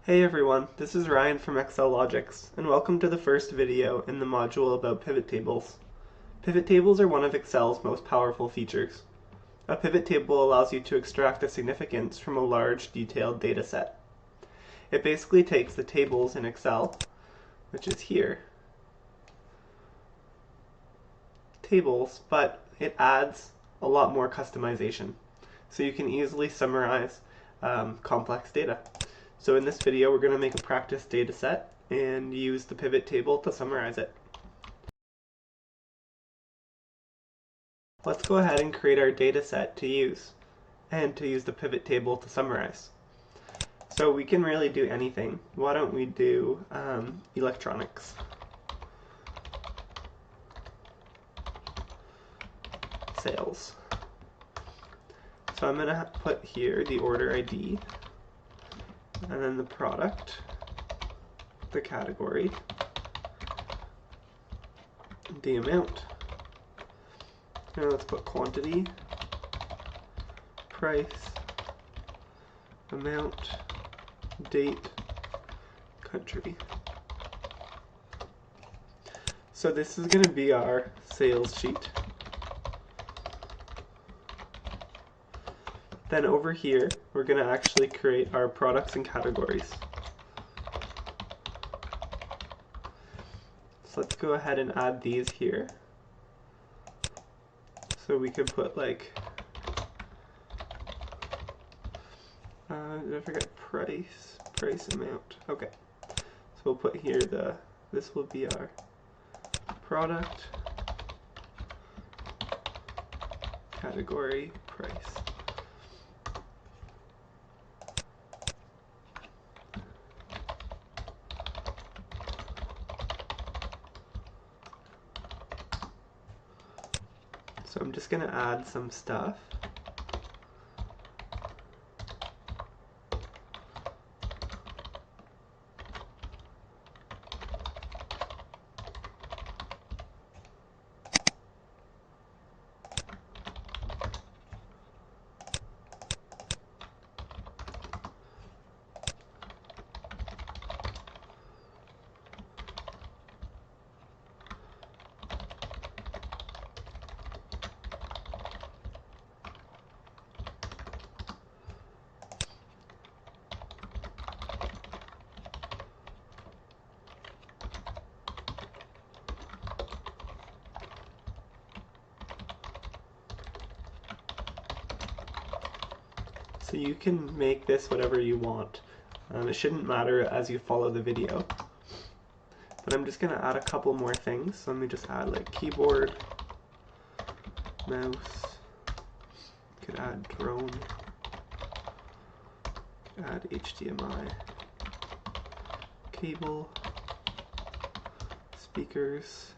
Hey everyone, this is Ryan from XLogix, and welcome to the first video in the module about pivot tables. Pivot tables are one of Excel's most powerful features. A pivot table allows you to extract the significance from a large, detailed data set. It basically takes the tables in Excel, which is here, tables, but it adds a lot more customization. So you can easily summarize complex data. So in this video, we're going to make a practice data set and use the pivot table to summarize it. Let's go ahead and create our data set to use and to use the pivot table to summarize. So we can really do anything. Why don't we do electronics? Sales. So I'm going to put here the order ID, and then the product, the category, the amount. Now let's put quantity, price, amount, date, country. So this is going to be our sales sheet. Then over here, we're going to actually create our products and categories. So let's go ahead and add these here. So we could put like, did I forget price amount. Okay. So we'll put here this will be our product, category, price. So I'm just going to add some stuff. So you can make this whatever you want. It shouldn't matter as you follow the video. But I'm just going to add a couple more things. So let me just add like keyboard, mouse, could add drone, could add HDMI, cable, speakers,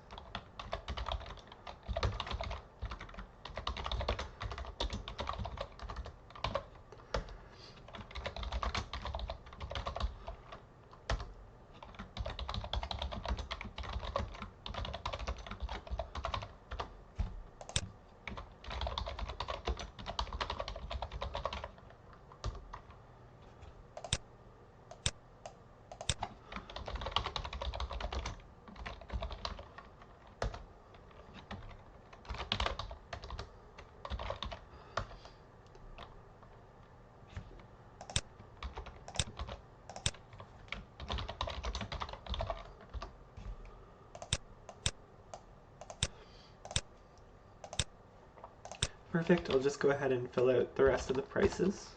Perfect. I'll just go ahead and fill out the rest of the prices.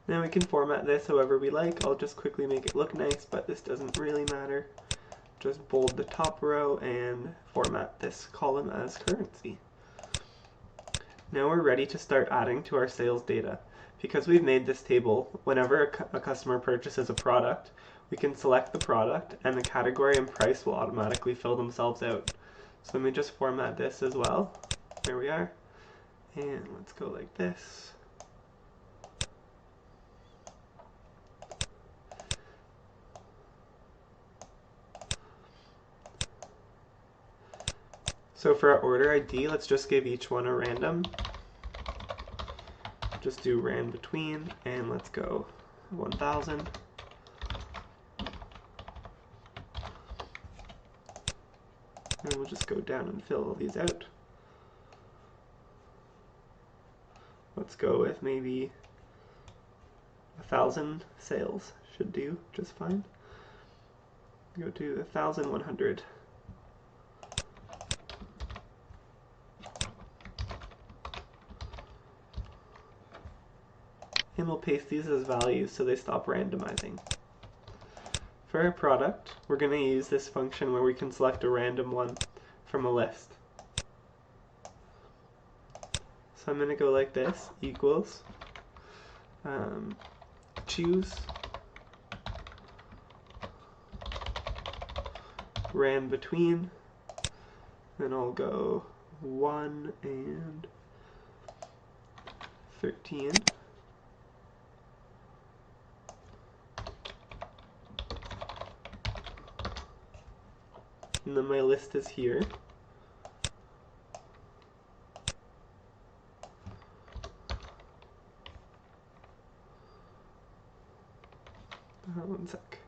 Now we can format this however we like. I'll just quickly make it look nice, but this doesn't really matter. Just bold the top row and format this column as currency. Now we're ready to start adding to our sales data. Because we've made this table, whenever a customer purchases a product, we can select the product and the category and price will automatically fill themselves out. So let me just format this as well. There we are. And let's go like this. So for our order ID, let's just give each one a random. Just do ran between, and let's go 1000. And we'll just go down and fill all these out. Let's go with maybe 1000 sales, should do just fine. Go to 1100. And we'll paste these as values so they stop randomizing. For our product, we're going to use this function where we can select a random one from a list. So I'm going to go like this, equals, choose, ran between, then I'll go 1 and 13. And then my list is here. One sec.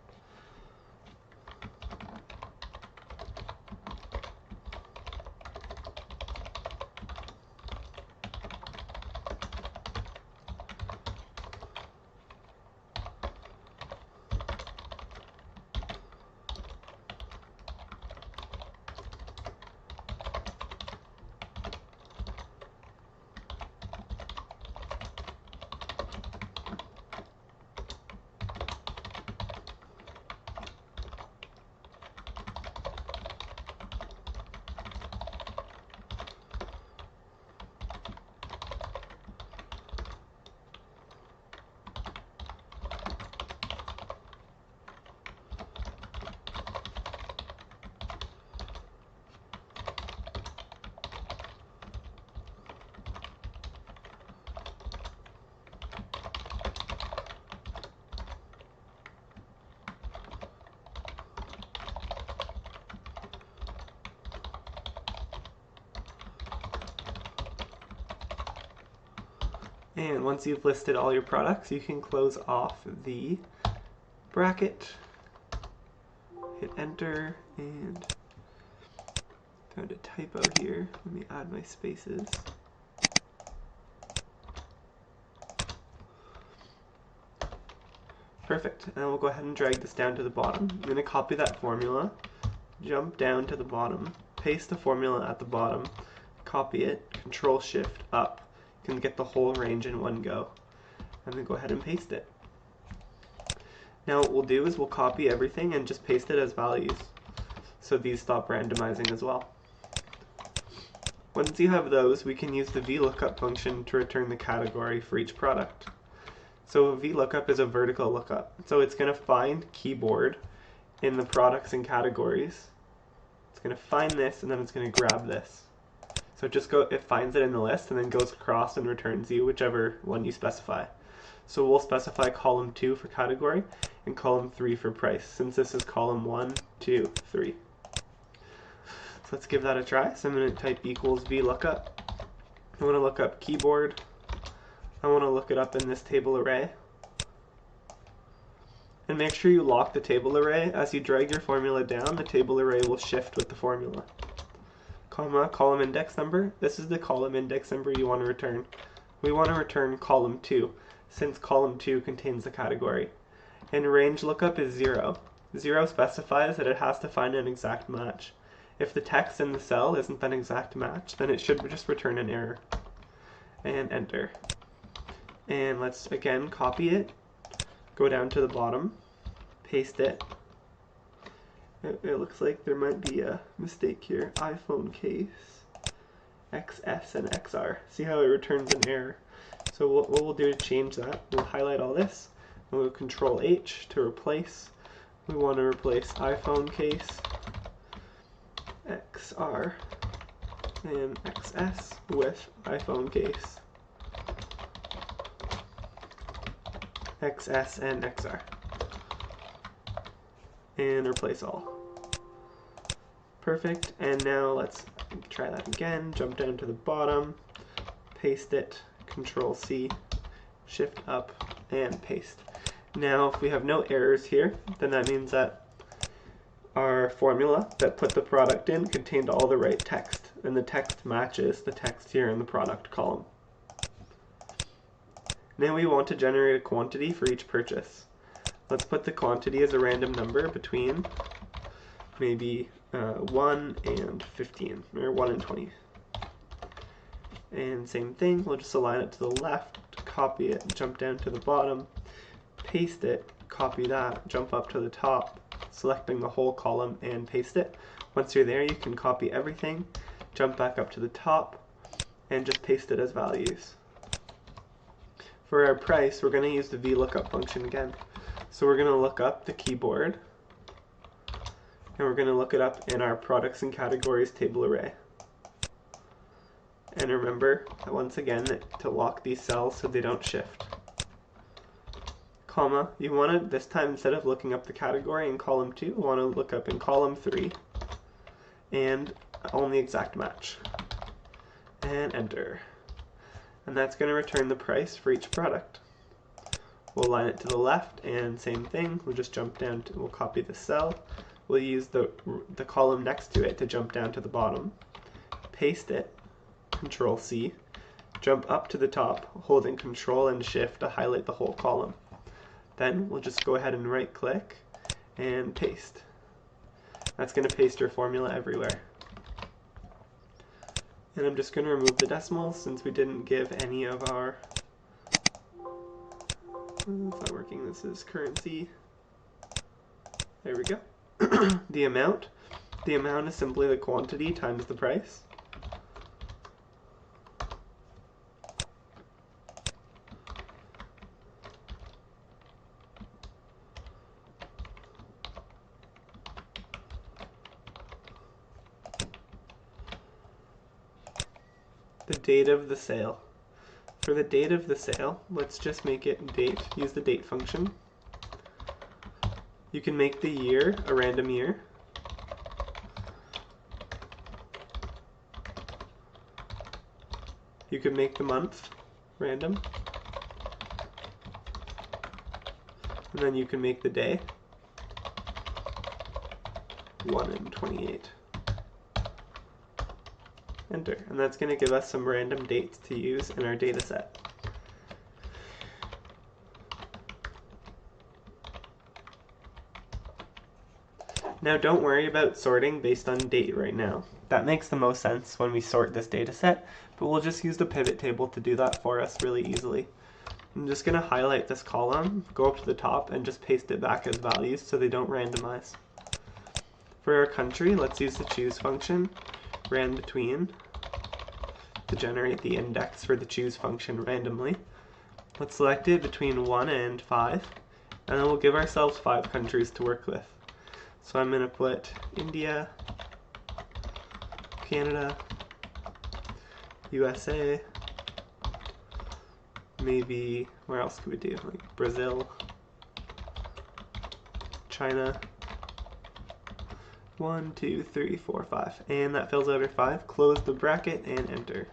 And once you've listed all your products, you can close off the bracket, hit enter, and found a typo here. Let me add my spaces. Perfect, and we'll go ahead and drag this down to the bottom. I'm going to copy that formula, jump down to the bottom, paste the formula at the bottom, copy it, Control-Shift up. You can get the whole range in one go. And then go ahead and paste it. Now what we'll do is we'll copy everything and just paste it as values. So these stop randomizing as well. Once you have those, we can use the VLOOKUP function to return the category for each product. So a VLOOKUP is a vertical lookup. So it's going to find keyboard in the products and categories. It's going to find this and then it's going to grab this. So it finds it in the list and then goes across and returns you whichever one you specify. So we'll specify column 2 for category and column 3 for price, since this is column 1, 2, 3. So let's give that a try. So I'm going to type equals VLOOKUP. I want to look up keyboard. I want to look it up in this table array. And make sure you lock the table array. As you drag your formula down, the table array will shift with the formula. Comma, column index number. This is the column index number you want to return. We want to return column 2, since column 2 contains the category. And range lookup is 0. 0 specifies that it has to find an exact match. If the text in the cell isn't an exact match, then it should just return an error. And enter. And let's again copy it, go down to the bottom, paste it. It looks like there might be a mistake here. iPhone case, XS and XR. See how it returns an error. So what we'll do to change that, we'll highlight all this, and we'll Control H to replace. We want to replace iPhone case, XR, and XS with iPhone case, XS and XR, and replace all. Perfect, and now let's try that again. Jump down to the bottom, paste it, Control C, Shift up, and paste. Now if we have no errors here, then that means that our formula that put the product in contained all the right text, and the text matches the text here in the product column. Now we want to generate a quantity for each purchase. Let's put the quantity as a random number between maybe 1 and 15, or 1 and 20. And same thing, we'll just align it to the left, copy it, jump down to the bottom, paste it, copy that, jump up to the top, selecting the whole column and paste it. Once you're there, you can copy everything, jump back up to the top, and just paste it as values. For our price, we're going to use the VLOOKUP function again. So we're going to look up the keyboard, and we're going to look it up in our products and categories table array. And remember, once again, to lock these cells so they don't shift. Comma, you want to, this time instead of looking up the category in column 2, you want to look up in column 3 and only exact match. And enter. And that's going to return the price for each product. We'll line it to the left and same thing, we'll just jump down to, we'll copy the cell, we'll use the column next to it to jump down to the bottom, paste it, Control C, jump up to the top, holding Control and Shift to highlight the whole column. Then we'll just go ahead and right click and paste. That's going to paste your formula everywhere. And I'm just going to remove the decimals since we didn't give any of our, it's not working, this is currency. There we go. The amount is simply the quantity times the price. The date of the sale. For the date of the sale, let's just make it date, use the date function. You can make the year a random year. You can make the month random. And then you can make the day 1 and 28. Enter, and that's going to give us some random dates to use in our data set. Now don't worry about sorting based on date right now. That makes the most sense when we sort this data set, but we'll just use the pivot table to do that for us really easily. I'm just going to highlight this column, go up to the top, and just paste it back as values so they don't randomize. For our country, let's use the choose function, ran between, to generate the index for the choose function randomly. Let's select it between 1 and 5, and then we'll give ourselves 5 countries to work with. So I'm going to put India, Canada, USA, maybe, where else could we do? Like Brazil, China, 1, 2, 3, 4, 5. And that fills out our 5. Close the bracket and enter.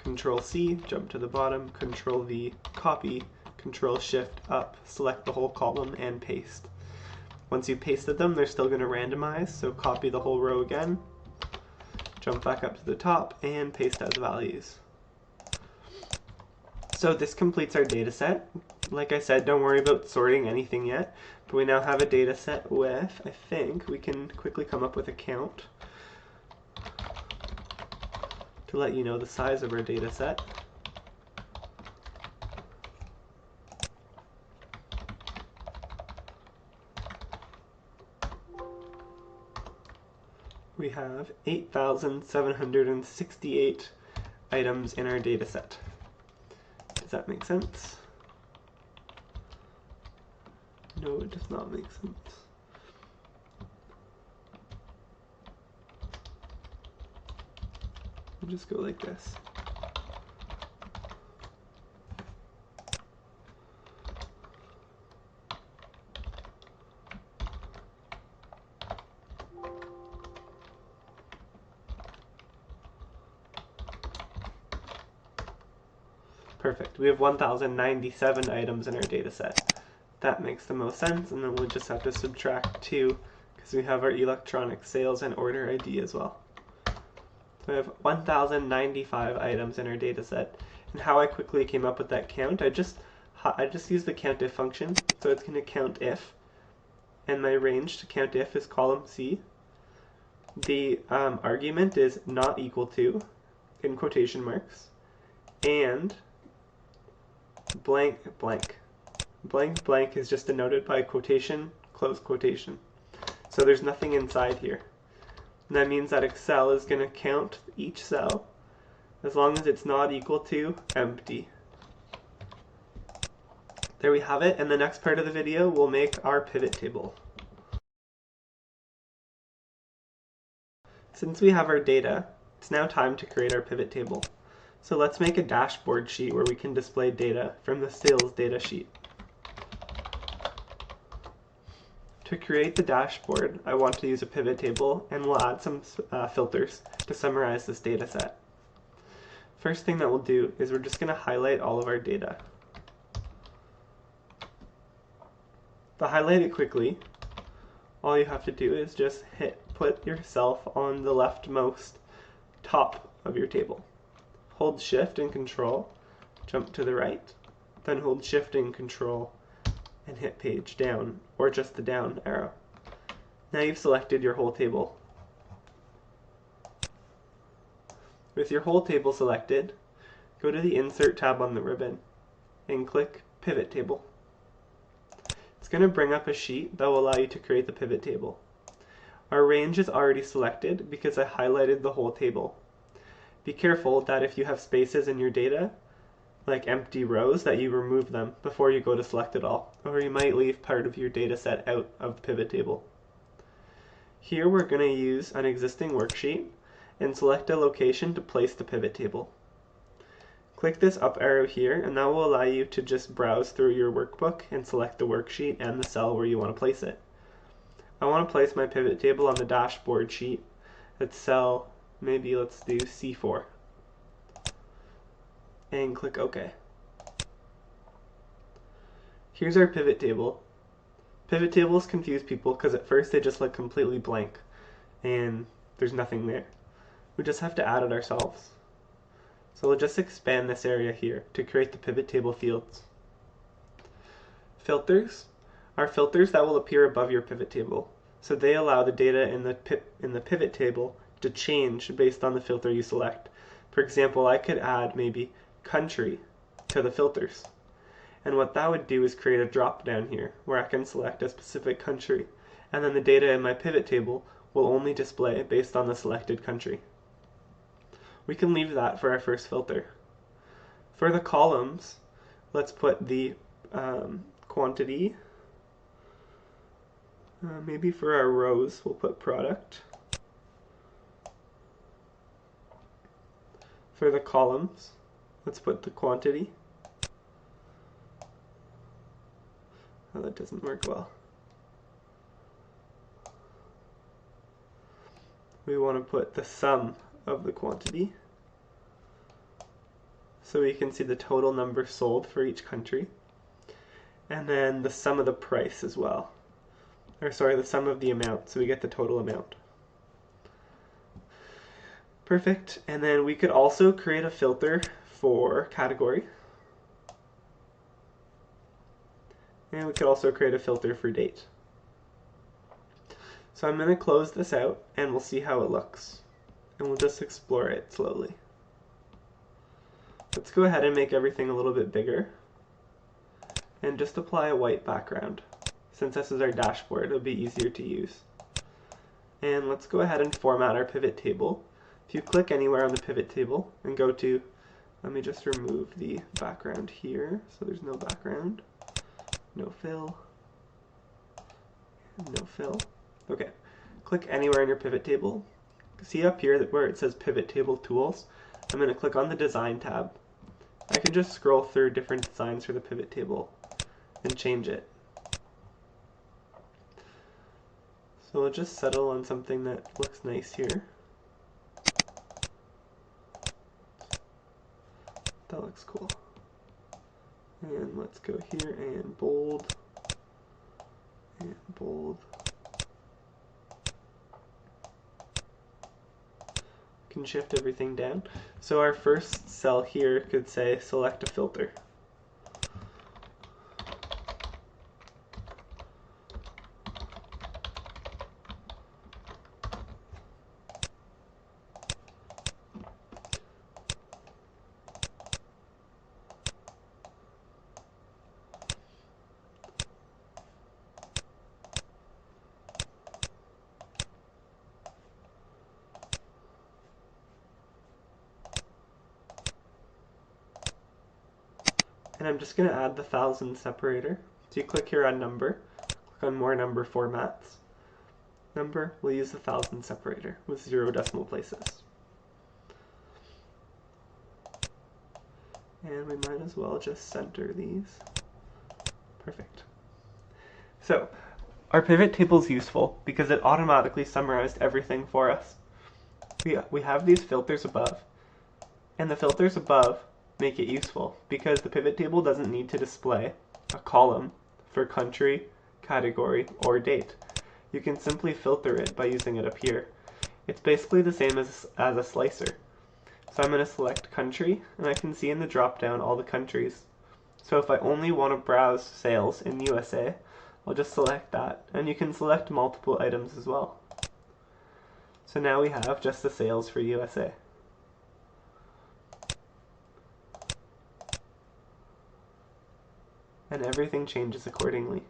Control C, jump to the bottom, Control V, copy, Control Shift up, select the whole column and paste. Once you pasted them, they're still going to randomize, so copy the whole row again, jump back up to the top, and paste as values. So this completes our data set. Like I said, don't worry about sorting anything yet, but we now have a data set with, I think, we can quickly come up with a count to let you know the size of our data set. We have 8,768 items in our data set. Does that make sense? No, it does not make sense. We'll just go like this. Perfect. We have 1,097 items in our data set. That makes the most sense, and then we'll just have to subtract 2 because we have our electronic sales and order ID as well. So we have 1,095 items in our data set. And how I quickly came up with that count, I just used the COUNTIF function, so it's going to count if, and my range to count if is column C. The argument is not equal to, in quotation marks, and blank blank. Blank blank is just denoted by quotation, close quotation. So there's nothing inside here. And that means that Excel is going to count each cell as long as it's not equal to empty. There we have it. In the next part of the video, we'll make our pivot table. Since we have our data, it's now time to create our pivot table. So let's make a dashboard sheet where we can display data from the sales data sheet. To create the dashboard, I want to use a pivot table, and we'll add some filters to summarize this data set. First thing that we'll do is we're just going to highlight all of our data. To highlight it quickly, all you have to do is just put yourself on the leftmost top of your table. Hold Shift and Control, jump to the right, then hold Shift and Control and hit page down, or just the down arrow. Now you've selected your whole table. With your whole table selected, go to the Insert tab on the ribbon and click Pivot Table. It's going to bring up a sheet that will allow you to create the pivot table. Our range is already selected because I highlighted the whole table. Be careful that if you have spaces in your data, like empty rows, that you remove them before you go to select it all, or you might leave part of your data set out of the pivot table. Here we're going to use an existing worksheet and select a location to place the pivot table. Click this up arrow here, and that will allow you to just browse through your workbook and select the worksheet and the cell where you want to place it. I want to place my pivot table on the dashboard sheet at cell, maybe let's do C4, and click OK. Here's our pivot table. Pivot tables confuse people because at first they just look completely blank and there's nothing there. We just have to add it ourselves. So we'll just expand this area here to create the pivot table fields. Filters are filters that will appear above your pivot table. So they allow the data in the pivot table to change based on the filter you select. For example, I could add maybe country to the filters. And what that would do is create a drop down here where I can select a specific country, and then the data in my pivot table will only display based on the selected country. We can leave that for our first filter. For the columns, let's put the quantity. Maybe for our rows, we'll put product. For the columns, let's put the quantity. Oh, that doesn't work well. We want to put the sum of the quantity, so we can see the total number sold for each country, and then the sum of the price as well, or sorry, the sum of the amount, so we get the total amount. Perfect. And then we could also create a filter for category, and we could also create a filter for date. So I'm going to close this out and we'll see how it looks, and we'll just explore it slowly. Let's go ahead and make everything a little bit bigger and just apply a white background. Since this is our dashboard, it'll be easier to use. And let's go ahead and format our pivot table. If you click anywhere on the pivot table and go to, let me just remove the background here so there's no background, no fill, no fill. Okay, click anywhere in your pivot table, see up here where it says Pivot Table Tools, I'm going to click on the Design tab. I can just scroll through different designs for the pivot table and change it. So we'll just settle on something that looks nice here. That looks cool. And let's go here and bold, and bold. Can shift everything down. So our first cell here could say select a filter. And I'm just going to add the 1000 separator. So you click here on number, click on more number formats. Number, we'll use the 1000 separator with 0 decimal places. And we might as well just center these. Perfect. So our pivot table is useful because it automatically summarized everything for us. We have these filters above, and the filters above make it useful because the pivot table doesn't need to display a column for country, category, or date. You can simply filter it by using it up here. It's basically the same as a slicer. So I'm going to select country, and I can see in the drop down all the countries. So if I only want to browse sales in USA, I'll just select that, and you can select multiple items as well. So now we have just the sales for USA. And everything changes accordingly.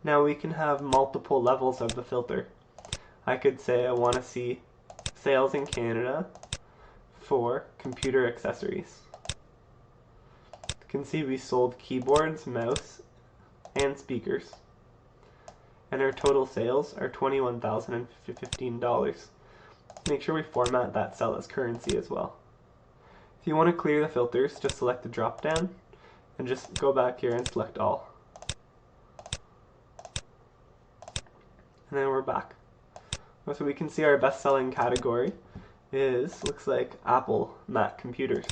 Now we can have multiple levels of the filter. I could say I want to see sales in Canada for computer accessories. You can see we sold keyboards, mouse, and speakers. And our total sales are $21,015. Make sure we format that cell as currency as well. If you want to clear the filters, just select the drop down and just go back here and select all. And then we're back. So we can see our best-selling category looks like Apple Mac computers.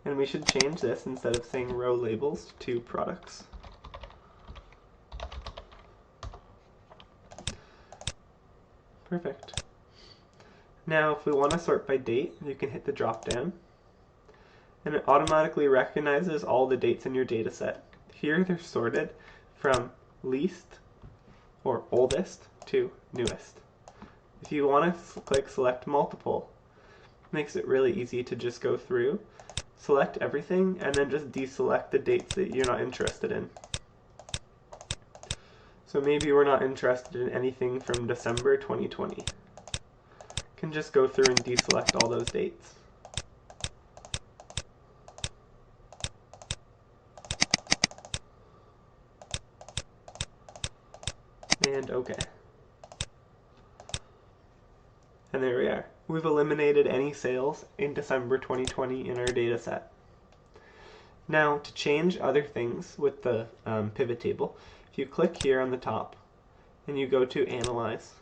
And we should change this instead of saying row labels to products. Perfect. Now if we want to sort by date, you can hit the drop down, and it automatically recognizes all the dates in your data set. Here they're sorted from least or oldest to newest. If you want to click select multiple, it makes it really easy to just go through, select everything, and then just deselect the dates that you're not interested in. So maybe we're not interested in anything from December 2020. Can just go through and deselect all those dates. And OK. And there we are. We've eliminated any sales in December 2020 in our data set. Now to change other things with the pivot table, if you click here on the top and you go to Analyze,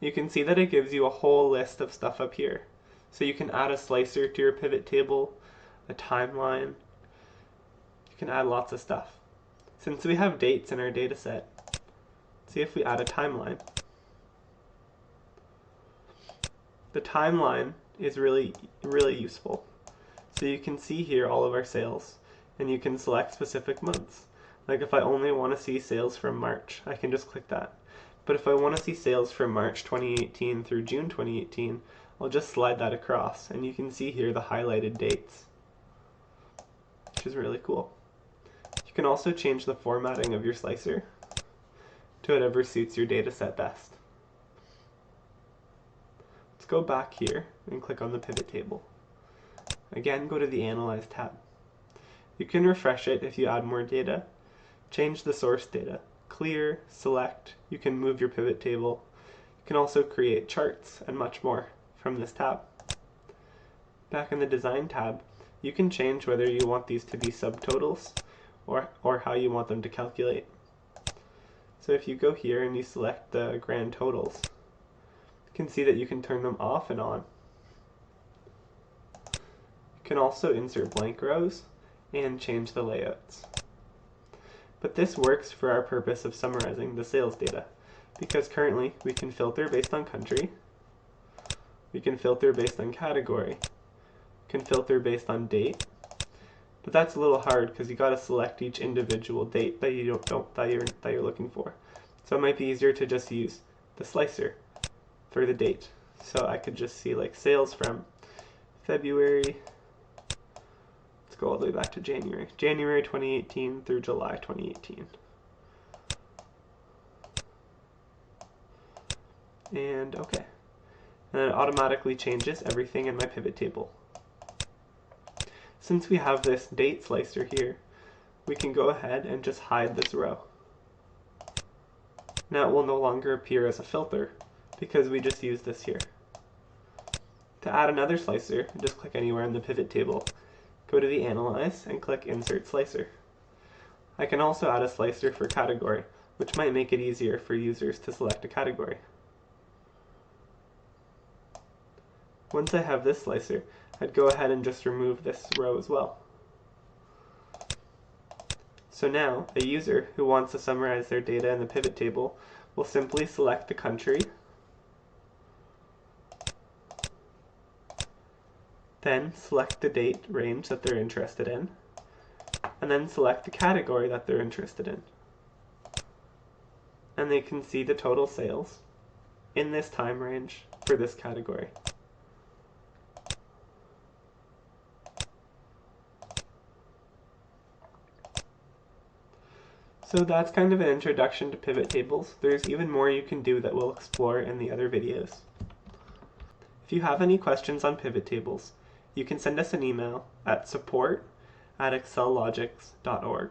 you can see that it gives you a whole list of stuff up here. So you can add a slicer to your pivot table, a timeline, you can add lots of stuff. Since we have dates in our data set, see if we add a timeline. The timeline is really useful. So you can see here all of our sales, and you can select specific months. Like if I only want to see sales from March, I can just click that. But if I want to see sales from March 2018 through June 2018, I'll just slide that across, and you can see here the highlighted dates, which is really cool. You can also change the formatting of your slicer to whatever suits your data set best. Let's go back here and click on the pivot table. Again, go to the Analyze tab. You can refresh it if you add more data, change the source data, clear, select, you can move your pivot table. You can also create charts and much more from this tab. Back in the Design tab, you can change whether you want these to be subtotals or how you want them to calculate. So if you go here and you select the grand totals, you can see that you can turn them off and on. You can also insert blank rows and change the layouts. But this works for our purpose of summarizing the sales data, because currently we can filter based on country, we can filter based on category, we can filter based on date, but that's a little hard because you got to select each individual date that you're looking for. So it might be easier to just use the slicer for the date. So I could just see like sales from February, let's go all the way back to January 2018 through July 2018. And okay. And it automatically changes everything in my pivot table. Since we have this date slicer here, we can go ahead and just hide this row. Now it will no longer appear as a filter because we just used this here. To add another slicer, just click anywhere in the pivot table, go to the Analyze and click Insert Slicer. I can also add a slicer for category, which might make it easier for users to select a category. Once I have this slicer, I'd go ahead and just remove this row as well. So now, a user who wants to summarize their data in the pivot table will simply select the country, then select the date range that they're interested in, and then select the category that they're interested in. And they can see the total sales in this time range for this category. So that's kind of an introduction to pivot tables. There's even more you can do that we'll explore in the other videos. If you have any questions on pivot tables, you can send us an email at support@excellogics.org.